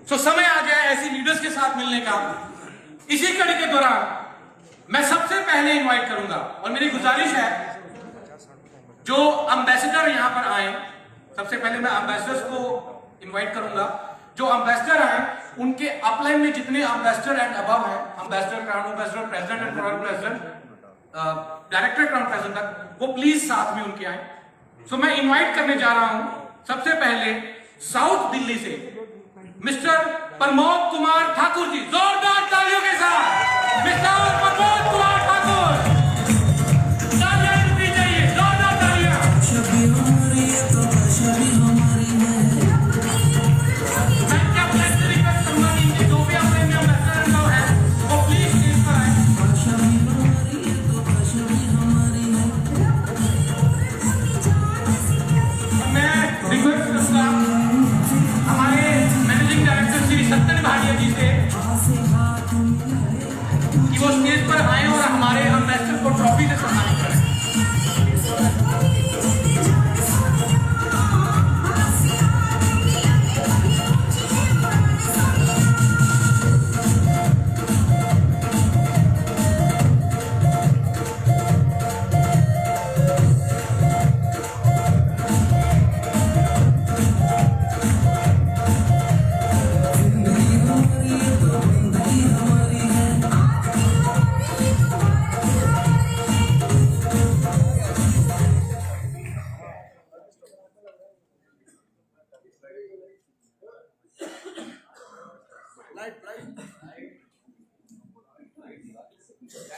समय आ गया ऐसी लीडर्स के साथ मिलने का। इसी कड़ी के दौरान मैं सबसे पहले इनवाइट करूंगा और मेरी गुजारिश है जो एम्बेसडर यहां पर आए, सबसे पहले मैं एम्बेसडर्स को इनवाइट करूंगा। जो एम्बेसडर आए उनके अपलाइन में जितने एम्बेसडर एंड अबव है, ambassador, crown ambassador, president and royal president, director crown president तक, वो प्लीज साथ में उनके आए। सो मैं इनवाइट करने जा रहा हूं सबसे पहले साउथ दिल्ली से मिस्टर प्रमोद कुमार ठाकुर जी, जोरदार तालियों के साथ मिस्टर प्रमोद कुमार ठाकुर, तालियां मिलनी चाहिए, जोरदार तालियां। मैं क्या प्लेस रिक्वेस्ट करूंगा कि जो भी अपने में एम्बेसडर लोग हैं वो प्लीज स्टेज पर आए। मैं रिक्वेस्ट करूंगा हमारे मैनेजिंग डायरेक्टर श्री सत्यन भाटिया जी से कि वो स्टेज पर आए और हमारे एम्बेसडर को ट्रॉफी से सम्मानित करें।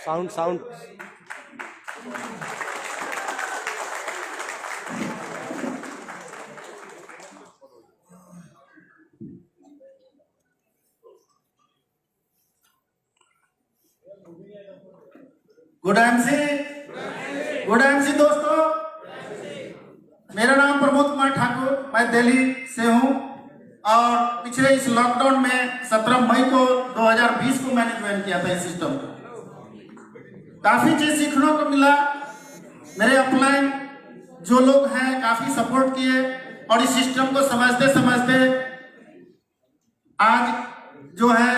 साउंड गुड एमसी दोस्तों, मेरा नाम प्रमोद कुमार ठाकुर, मैं दिल्ली से हूं और पिछले इस लॉकडाउन में 17 मई को 2020 को मैंने ज्वाइन किया था इस सिस्टम को। काफी चीज सीखने को मिला। मेरे अपलाइन जो लोग हैं काफी सपोर्ट किए और इस सिस्टम को समझते समझते आज जो है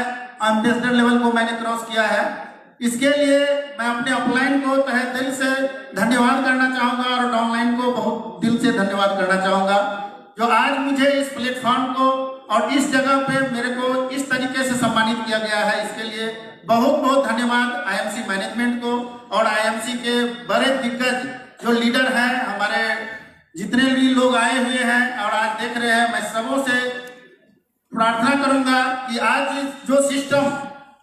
एम्बेसडर लेवल को मैंने क्रॉस किया है। इसके लिए मैं अपने अपलाइन को तहे दिल से धन्यवाद करना चाहूंगा और डाउनलाइन को बहुत दिल से धन्यवाद करना चाहूंगा जो आज मुझे इस प्लेटफॉर्म को और इस जगह पे मेरे को इस तरीके से सम्मानित किया गया है। इसके लिए बहुत बहुत धन्यवाद आईएमसी मैनेजमेंट को और आईएमसी के बड़े दिग्गज जो लीडर हैं, हमारे जितने भी लोग आए हुए हैं और आज देख रहे हैं। मैं सबों से प्रार्थना करूंगा कि आज जो सिस्टम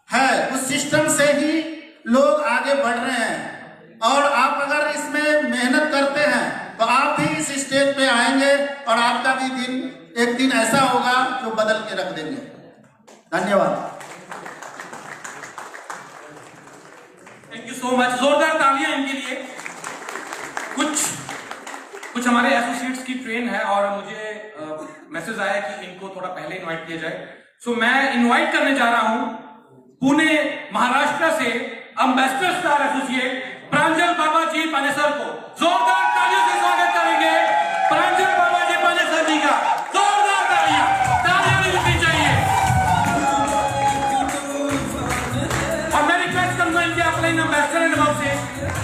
है उस सिस्टम से ही लोग आगे बढ़ रहे हैं और आप अगर इसमें मेहनत करते हैं तो आप भी इस स्टेज पे आएंगे और आपका भी दिन एक दिन ऐसा होगा जो बदल के रख देंगे। धन्यवाद। थैंक यू सो मच, जोरदार तालियां इनके लिए। कुछ हमारे एसोसिएट्स की ट्रेन है और मुझे मैसेज आया कि इनको थोड़ा पहले इनवाइट किया जाए। सो मैं इनवाइट करने जा रहा हूं पुणे महाराष्ट्र से एम्बेसडर स्टार एसोसिएट प्रांजल बाबा जी पानेसर को। जोरदार तालियों से स्वागत करेंगे प्रांजल बाबा जी पानेसर जी का। जोरदार तालियां मिलनी चाहिए। और मैं रिक्वेस्ट करूंगा इनके अपलाइन एम्बेसडर एंड अबव से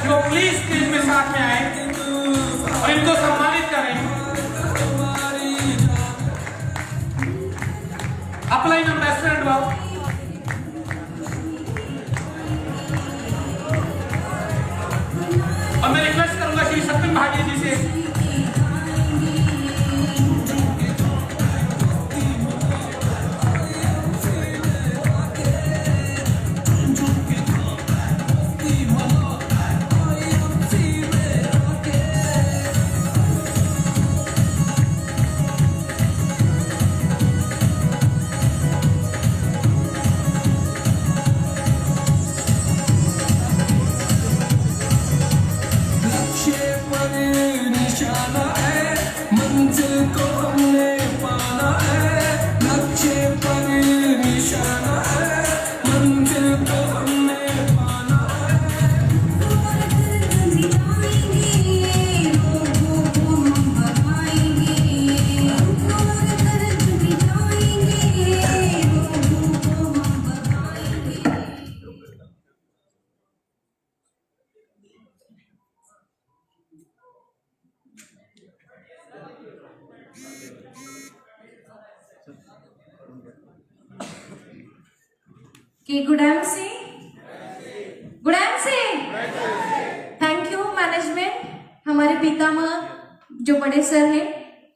कि वो प्लीज स्टेज में साथ में आए और इनको सम्मानित करें। अपलाइन एम्बेसडर एंड अबव और मैं रिक्वेस्ट करूंगा श्री सत्यन भाटिया जी से कि good MC, good MC. Thank you management, हमारे पितामह जो बड़े सर हैं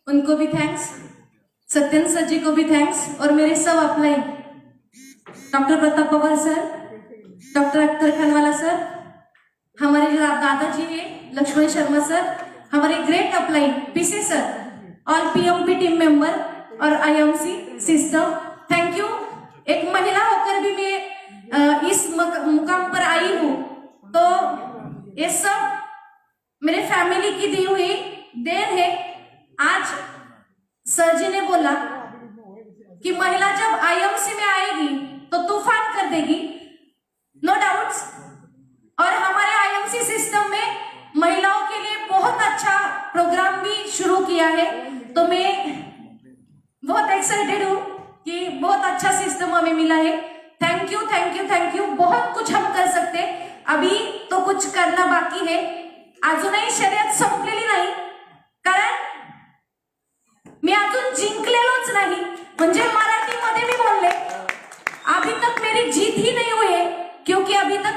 उनको भी थैंक्स, सत्येंद्र सर जी को भी थैंक्स, और मेरे सब upline doctor Pratap Pawar sir, doctor Akhtar खानवाला सर, हमारे जो दादाजी हैं लक्ष्मण शर्मा सर, हमारे great upline PC sir, all PMP team member और आईएमसी सिस्टम, थैंक यू। एक महिला होकर भी मैं इस मुकाम पर आई हूँ, तो ये सब मेरे फैमिली की दी हुई देन है। आज सर जी ने बोला कि महिला जब आईएमसी में आएगी तो तूफान कर देगी, नो डाउट्स। और हमारे आईएमसी सिस्टम में महिलाओं के लिए बहुत अच्छा प्रोग्राम भी शुरू किया है, तो मैं बहुत एक्साइटेड हूँ कि बहुत अच्छा सिस्टम हमें मिला है। Thank you thank you thank you. बहुत कुछ हम कर सकते, अभी तो कुछ करना बाकी है, अजूनही शर्यत संपलेली नाही, कारण मी अजून जिंकलेलोच नाही, म्हणजे मराठीमध्ये मी बोलले अभी तक मेरी जीत ही नहीं हुई है, क्योंकि अभी तक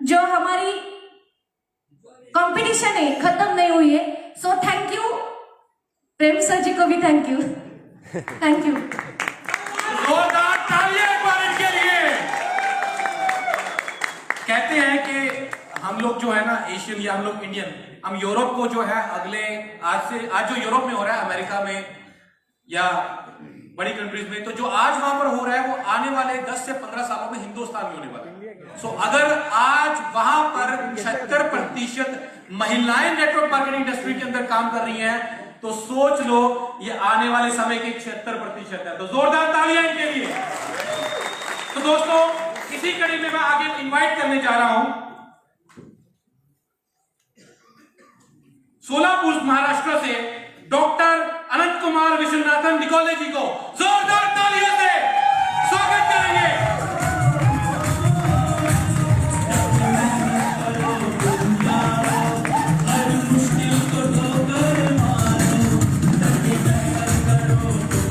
जो हमारी कंपटीशन है खत्म नहीं हुई है। So thank you, Prem sir ji को भी थैंक यू, थैंक यू। जोरदार तालियां एक बार इनके लिए। कहते हैं कि हम लोग जो है ना एशियन या हम लोग इंडियन, हम यूरोप को जो है अगले आज जो यूरोप में हो रहा है, अमेरिका में या बड़ी कंट्रीज में, तो जो आज वहां पर हो रहा है वो आने वाले 10 से 15 सालों में हिंदुस्तान में होने वाला है। सो अगर आज वहां पर 76% महिलाएं नेटवर्क मार्केटिंग इंडस्ट्री के अंदर काम कर रही हैं, तो सोच लो ये आने वाले समय के 76% है। तो जोरदार तालियां इनके लिए। तो दोस्तों, इसी कड़ी में मैं आगे इनवाइट करने जा रहा हूं सोलापुर महाराष्ट्र से डॉक्टर अनंत कुमार विश्वनाथन निकोले जी को जोरदार तालियों से स्वागत करेंगे।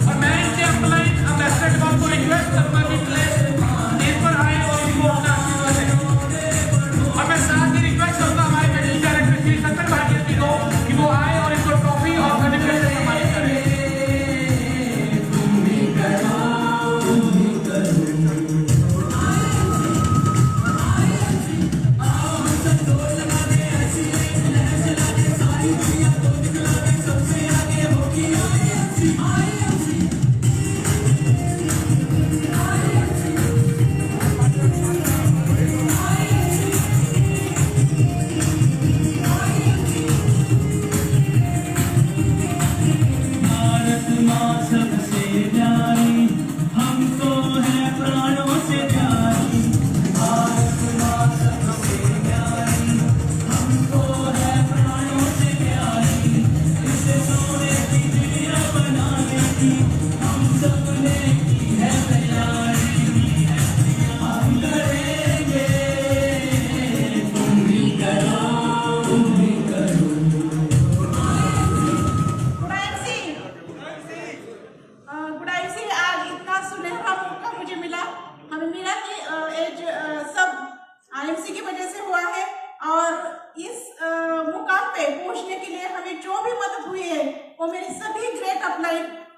और मैं इनसे अपलाइन एम्बेसडर को रिक्वेस्ट करूंगा कि प्लीज स्टेज पर आए और इनको अपना आशीर्वाद दें। और मैं साथ ही रिक्वेस्ट करूंगा हमारे मैनेजिंग डायरेक्टर श्री सत्तर भाटिया जी को कि वो आए और इनको ट्रॉफी और सर्टिफिकेट से सम्मानित करें।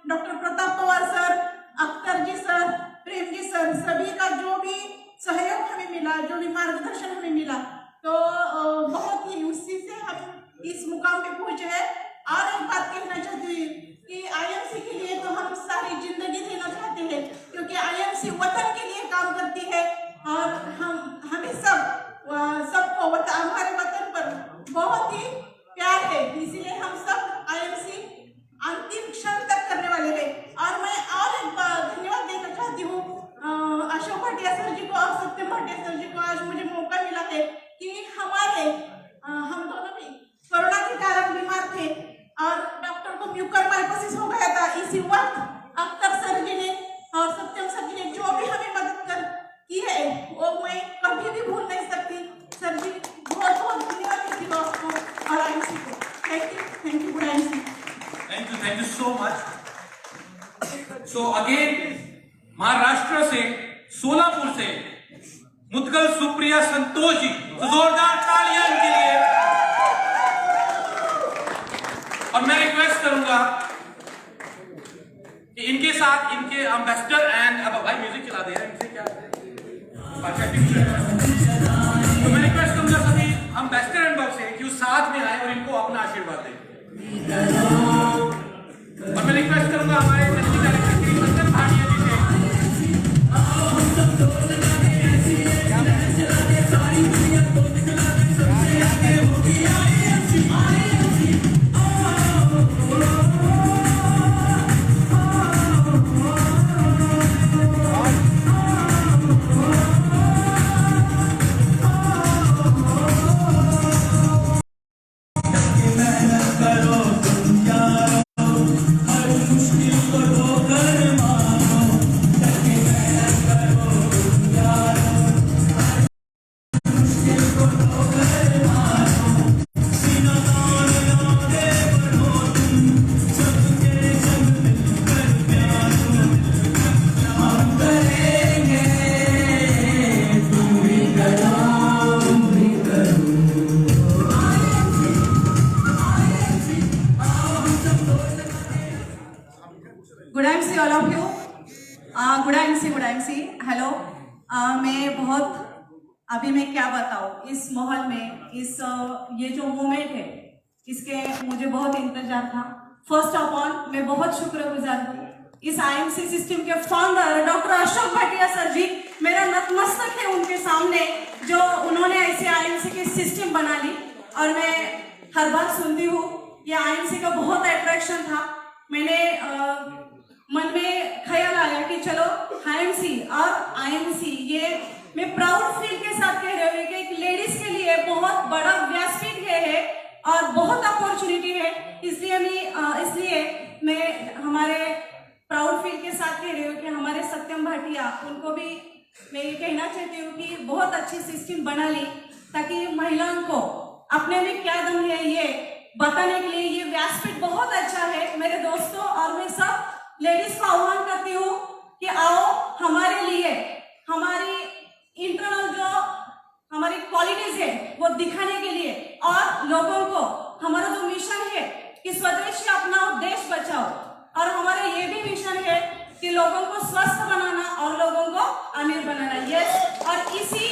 डॉक्टर प्रताप पवार सर, अख्तर जी सर, प्रेम जी सर, सभी का जो भी सहयोग हमें मिला, जो भी मार्गदर्शन हमें मिला, तो बहुत ही उसी से हम इस मुकाम पे पहुंचे हैं। और एक बात कहना चाहती हूँ कि आईएमसी के लिए तो हम सारी जिंदगी देना चाहते हैं, क्योंकि आईएमसी वतन के लिए काम करती है और हमें सबको हमारे वतन पर बहुत ही प्यार है, इसीलिए हम सब आईएमसी अंतिम क्षण तक करने वाले हैं। और मैं और एक बार धन्यवाद देना चाहती हूँ अशोक भाटिया सर जी को और सत्यम भाटिया सर जी को। आज मुझे मौका मिला है कि हम दोनों भी कोरोना के कारण बीमार थे और डॉक्टर को म्यूकरमाइकोसिस हो गया था। इसी वक्त अख्तर सर जी ने और सत्यम सर जी ने जो भी हमें मदद की है वो मैं कभी भी भूल नहीं सकती। सर जी बहुत बहुत धन्यवाद देती हूँ आपको और आईएमसी को। Thank you good IMC. Thank you so much. So again, Maharashtra से, सोलापुर से मुदगल सुप्रिया संतोष जी, तो जोरदार तालियां इनके लिए। और मैं रिक्वेस्ट करूंगा कि इनके साथ इनके एम्बेसडर एंड अब भाई म्यूजिक चला दे इनसे क्या तो मैं रिक्वेस्ट करूंगा सभी एम्बेसडर एंड बब से कि वो साथ में आए और इनको अपना आशीर्वाद दें। और मैं रिक्वेस्ट करूंगा हमारे डिस्ट्रिक्ट डायरेक्टर श्री सत्यन भाटिया जी से good MC all of you. Good MC hello. मैं बहुत अभी मैं क्या बताऊँ इस माहौल में इस ये जो मोमेंट है इसके मुझे बहुत इंतजार था। फर्स्ट ऑफ ऑल मैं बहुत शुक्रगुजार हूँ इस IMC सिस्टम के founder doctor Ashok Bhatia sir ji. मेरा नतमस्तक है उनके सामने जो उन्होंने ऐसे IMC की सिस्टम बना ली। और मैं हर बार सुनती हूँ ये IMC का बहुत अट्रैक्शन था। मैंने मन में ख्याल आया कि चलो IMC और IMC ये मैं प्राउड फील के साथ कह रही हूँ कि एक लेडीज के लिए बहुत बड़ा व्यासपीठ है और बहुत अपॉर्चुनिटी है। इसलिए मैं हमारे प्राउड फील के साथ कह रही हूँ कि हमारे सत्यम भाटिया उनको भी मैं ये कहना चाहती हूँ कि बहुत अच्छी सिस्टम बना ली ताकि महिलाओं को अपने में क्या दम है ये बताने के लिए ये व्यासपीठ बहुत अच्छा है। मेरे दोस्तों और मैं सब लेडीज को आह्वान करती हूँ कि आओ हमारे लिए हमारी इंटरनल जो हमारी क्वालिटीज है वो दिखाने के लिए और लोगों को हमारा जो मिशन है कि स्वदेशी अपनाओ देश बचाओ और हमारा ये भी मिशन है कि लोगों को स्वस्थ बनाना और लोगों को अमीर बनाना। यस, और इसी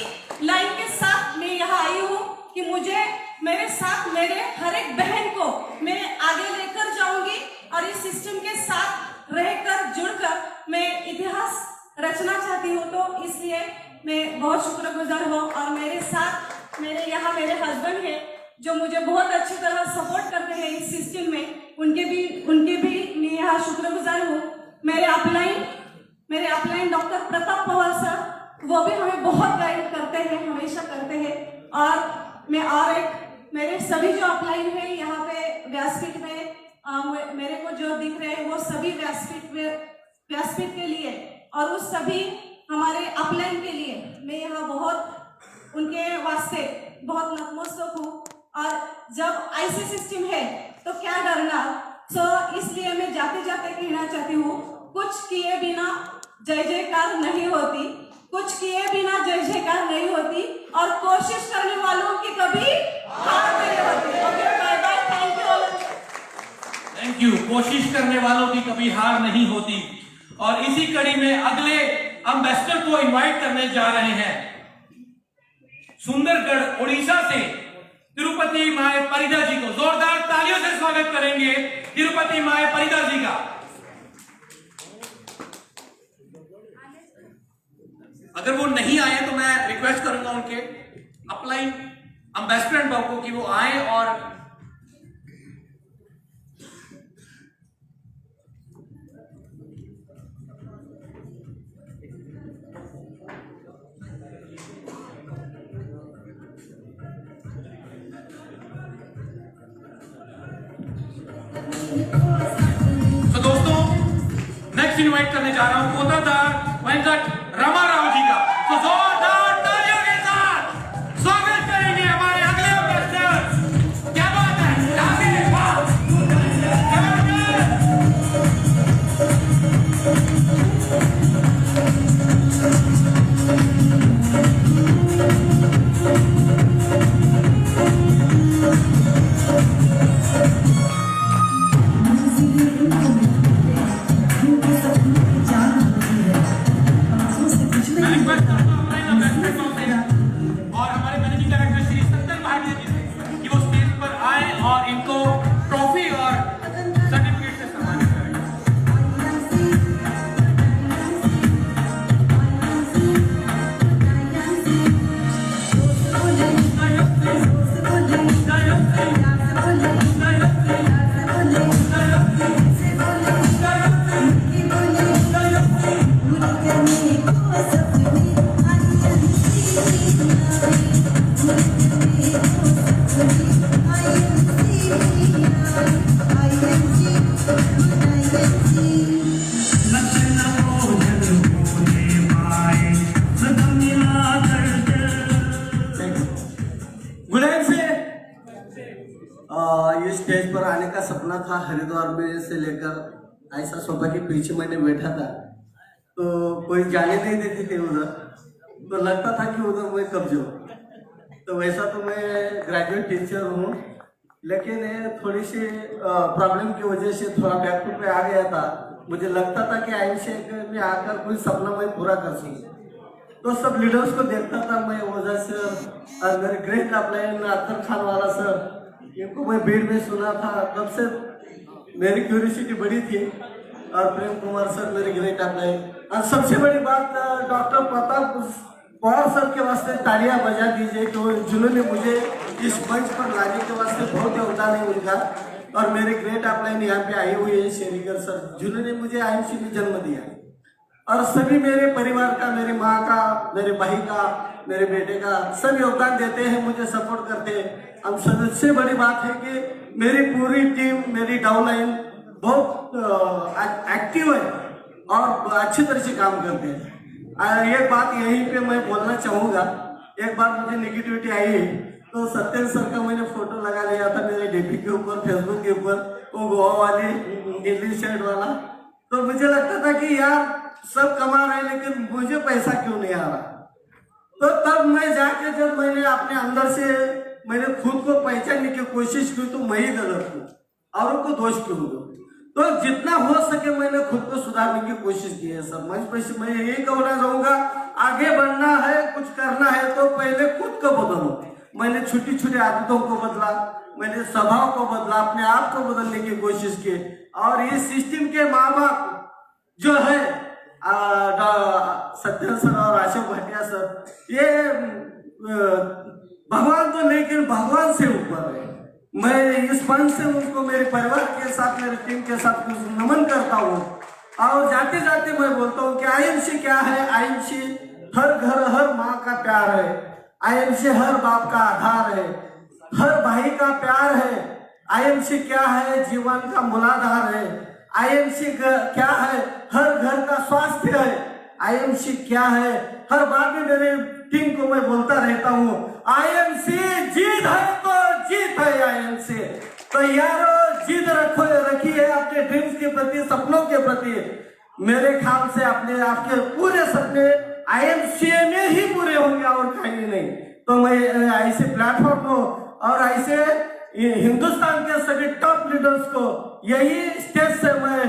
लाइन के साथ मैं यहाँ आई हूँ कि मुझे मेरे साथ मेरे हर एक बहन को मैं आगे लेकर जाऊंगी और इस सिस्टम के साथ रहकर जुड़कर मैं इतिहास रचना चाहती हूँ। तो इसलिए मैं बहुत शुक्रगुजार हूँ और मेरे साथ मेरे यहाँ मेरे हस्बैंड है जो मुझे बहुत अच्छी तरह सपोर्ट करते हैं इस सिस्टम में। उनके भी मैं यहाँ शुक्रगुजार हूँ। मेरे upline doctor Pratap Pawar sir वो भी हमें बहुत गाइड करते हैं, हमेशा करते हैं। और मैं और एक मेरे सभी जो अपलाइन है यहाँ पे व्यासपीठ में मेरे को जो दिख रहे हैं वो सभी व्यासपीठ के लिए और उस सभी हमारे अपलाइन के लिए मैं यहाँ बहुत उनके वास्ते बहुत नतमस्तक हूँ। और जब ऐसी सिस्टम है तो क्या डरना। इसलिए मैं जाते जाते कहना चाहती हूँ कुछ किए बिना जय जयकार नहीं होती, कुछ किए बिना जय जयकार नहीं होती और कोशिश करने वालों की कभी हार नहीं होती। Okay, bye bye, thank you all. Thank you. कोशिश करने वालों की कभी हार नहीं होती। और इसी कड़ी में अगले एम्बेसडर को इनवाइट करने जा रहे हैं सुंदरगढ़ उड़ीसा से तिरुपति माए परिदा जी को। जोरदार तालियों से स्वागत करेंगे तिरुपति माए परिदा जी का। अगर वो नहीं आए तो मैं रिक्वेस्ट करूंगा उनके अपलाइन एम्बेसडर एंड बब को कि वो आए और तो दोस्तों नेक्स्ट इनवाइट करने जा रहा हूं कोटादार वेंकट रामाराव जी का। तो जोरदार तालियों के साथ स्वागत करेंगे हमारे अगले एम्बेसडर। क्या बात है, क्या बात है। आने का सपना था हरिद्वार में से लेकर ऐसा सोफा के पीछे मैंने बैठा था, तो कोई जाने नहीं देते थे उधर, तो लगता था कि उधर मैं कब जाऊँ। तो वैसा तो मैं ग्रेजुएट टीचर हूँ, लेकिन थोड़ी सी प्रॉब्लम की वजह से थोड़ा बैकफुट पे आ गया था। मुझे लगता था कि आईएमसी में आकर कोई सपना मैं पूरा कर सकूँ। तो सब लीडर्स को देखता था मैं, वजह से और मेरे ग्रेट अपलाइन अख्तर खान वाला सर, इनको मैं भीड़ में सुना था, तब से मेरी क्यूरियोसिटी बड़ी थी। और प्रेम कुमार सर मेरे ग्रेट अपलाइन, और सबसे बड़ी बात डॉक्टर प्रताप पवार सर के वास्ते तालियां बजा दीजिए कि जिन्होंने मुझे इस मंच पर लाने के वास्ते बहुत योगदान है उनका। और मेरे ग्रेट अपलाइन यहाँ पे आए हुए हैं शेरिकर सर, जिन्होंने मुझे आईएमसी में जन्म दिया। और सभी मेरे परिवार का, मेरी माँ का, मेरे भाई का, मेरे बेटे का सब योगदान देते हैं, मुझे सपोर्ट करते हैं। अब सबसे बड़ी बात है कि मेरी पूरी टीम, मेरी डाउनलाइन बहुत एक्टिव है और अच्छी तरह से काम करते हैं। और एक बात यहीं पे मैं बोलना चाहूँगा, एक बार मुझे नेगेटिविटी आई तो सत्येंद्र सर का मैंने फोटो लगा लिया था मेरे डीपी के ऊपर, फेसबुक के ऊपर, वो गोवा वाली दिल्ली साइड वाला। तो मुझे लगता था कि यार सब कमा रहे हैं लेकिन मुझे पैसा क्यों नहीं आ रहा। तो तब मैं जाके जब मैंने अपने अंदर से मैंने खुद को पहचानने की कोशिश की तो मैं ही गलत हूँ, औरों को दोष क्यों दूं। तो जितना हो सके मैंने खुद को सुधारने की कोशिश की है सब। मैं यही कहना चाहूंगा, आगे बढ़ना है, कुछ करना है तो पहले खुद को बदलो। मैंने छोटी छोटी आदतों को बदला, मैंने स्वभाव को बदला, अपने आप को बदलने की कोशिश की। और ये सिस्टम के माँ बाप जो है सत्येंद्र सर और अशोक भाटिया सर, ये भगवान तो लेकिन भगवान से ऊपर है। मैं इस मंच से उनको मेरे परिवार के साथ, मेरी टीम के साथ कुछ नमन करता हूँ। और जाते जाते मैं बोलता हूँ कि आईएमसी क्या है। आईएमसी हर घर, हर माँ का प्यार है। आईएमसी हर बाप का आधार है, हर भाई का प्यार है। आईएमसी क्या है, जीवन का मूलाधार है। आईएमसी क्या है, हर घर का स्वास्थ्य है। आईएमसी क्या है, हर बार में मेरे टीम को मैं बोलता रहता हूँ, आईएमसी जीत है तो जीत है आईएमसी। तो यारो जीत रखिए अपने ड्रीम्स के प्रति, सपनों के प्रति। मेरे ख्याल से अपने आपके पूरे सपने आईएमसी में ही पूरे होंगे और कहीं नहीं। तो मैं ऐसे प्लेटफॉर्म को और ऐसे हिंदुस्तान के सभी टॉप लीडर्स को यही स्टेज से मैं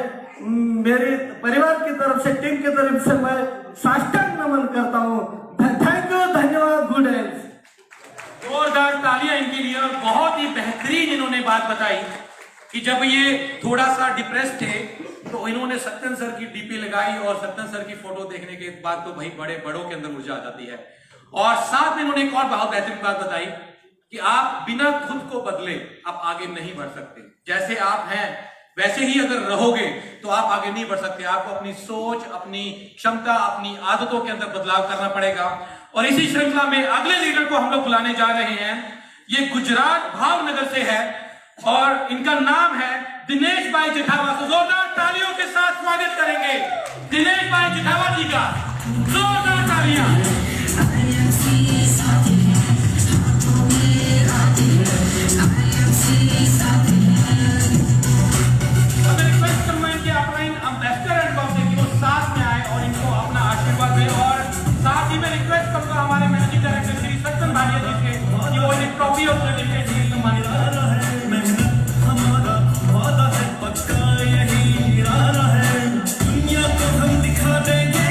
मेरे परिवार की तरफ से, टीम की तरफ से मैं साष्टांग नमन करता हूँ। थैंक यू, धन्यवाद, गुड हेल्थ। जोरदार तालियां इनके लिए। और बहुत ही बेहतरीन इन्होंने बात बताई कि जब ये थोड़ा सा डिप्रेस थे तो इन्होंने सत्येंद्र सर की डीपी लगाई और सत्येंद्र सर की फोटो देखने के बाद तो भाई बड़ों के अंदर ऊर्जा आ जाती है। और साथ में इन्होंने एक और बहुत बेहतरीन बात बताई कि आप बिना खुद को बदले आप आगे नहीं बढ़ सकते। जैसे आप हैं वैसे ही अगर रहोगे तो आप आगे नहीं बढ़ सकते। आपको अपनी सोच, अपनी क्षमता, अपनी आदतों के अंदर बदलाव करना पड़ेगा। और इसी श्रृंखला में अगले लीडर को हम लोग बुलाने जा रहे हैं। ये गुजरात भावनगर से है और इनका नाम है दिनेश भाई जिठावा। तो जोरदार तालियों के साथ स्वागत करेंगे दिनेश भाई जिठावा जी का। जोरदार तालियां। साथ ही मैं रिक्वेस्ट करूंगा हमारे मैनेजिंग डायरेक्टर श्री सत्येंद्र भाटिया जी से कि वो एक ट्रॉफी और सर्टिफिकेट से सम्मानित करें। मेहनत हमारा वादा है, पक्का यही इरादा है, दुनिया को हम दिखा देंगे,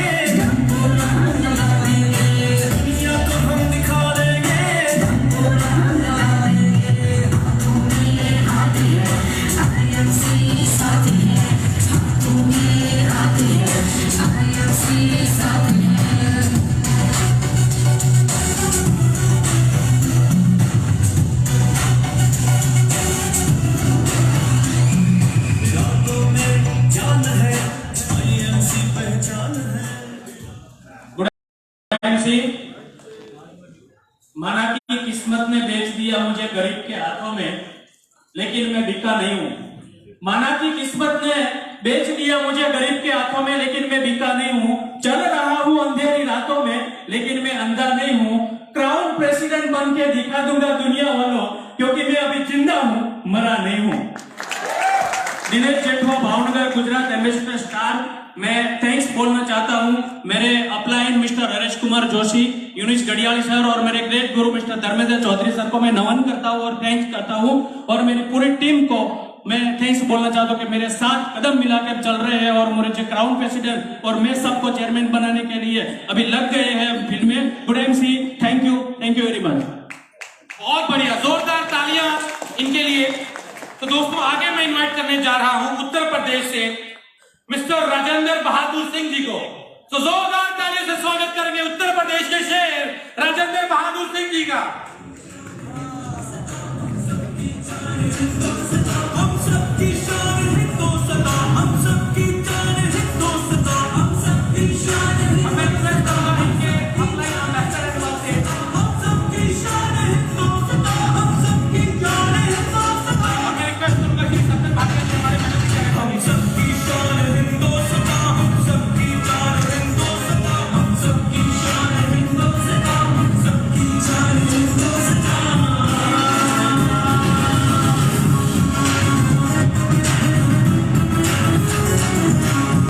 दुनिया को हम दिखा देंगे। माना कि किस्मत ने बेच दिया मुझे गरीब के हाथों में, लेकिन मैं बिका नहीं हूं। माना कि किस्मत ने बेच दिया मुझे गरीब के हाथों में, लेकिन मैं बिका नहीं हूं। चल रहा हूं अंधेरी रातों में, लेकिन मैं अंधा नहीं हूं। क्राउन प्रेसिडेंट बन के दिखा दूंगा दुनिया वालों, क्योंकि मैं अभी जिंदा हूं, मरा नहीं हूं। मेरे upline mister Haresh Kumar Joshi, Yunis Gadhiyali sir और मेरे ग्रेट गुरु मिस्टर धर्मेंद्र चौधरी सर को मैं नमन करता हूँ और थैंक्स करता हूँ। और मेरी पूरी टीम को मैं थैंक्स बोलना चाहता हूँ कि मेरे साथ कदम मिलाकर चल रहे हैं और मुझे क्राउन प्रेसिडेंट और मैं सबको चेयरमैन बनाने के लिए अभी लग गए हैं फील्ड में। Good MC, thank you very much. बहुत बढ़िया, जोरदार तालियां इनके लिए। तो दोस्तों आगे मैं इनवाइट करने जा रहा हूं उत्तर प्रदेश से मिस्टर राजेंद्र बहादुर सिंह जी को। तो जोरदार तालियों से स्वागत करेंगे उत्तर प्रदेश के शेर राजेंद्र बहादुर सिंह जी का।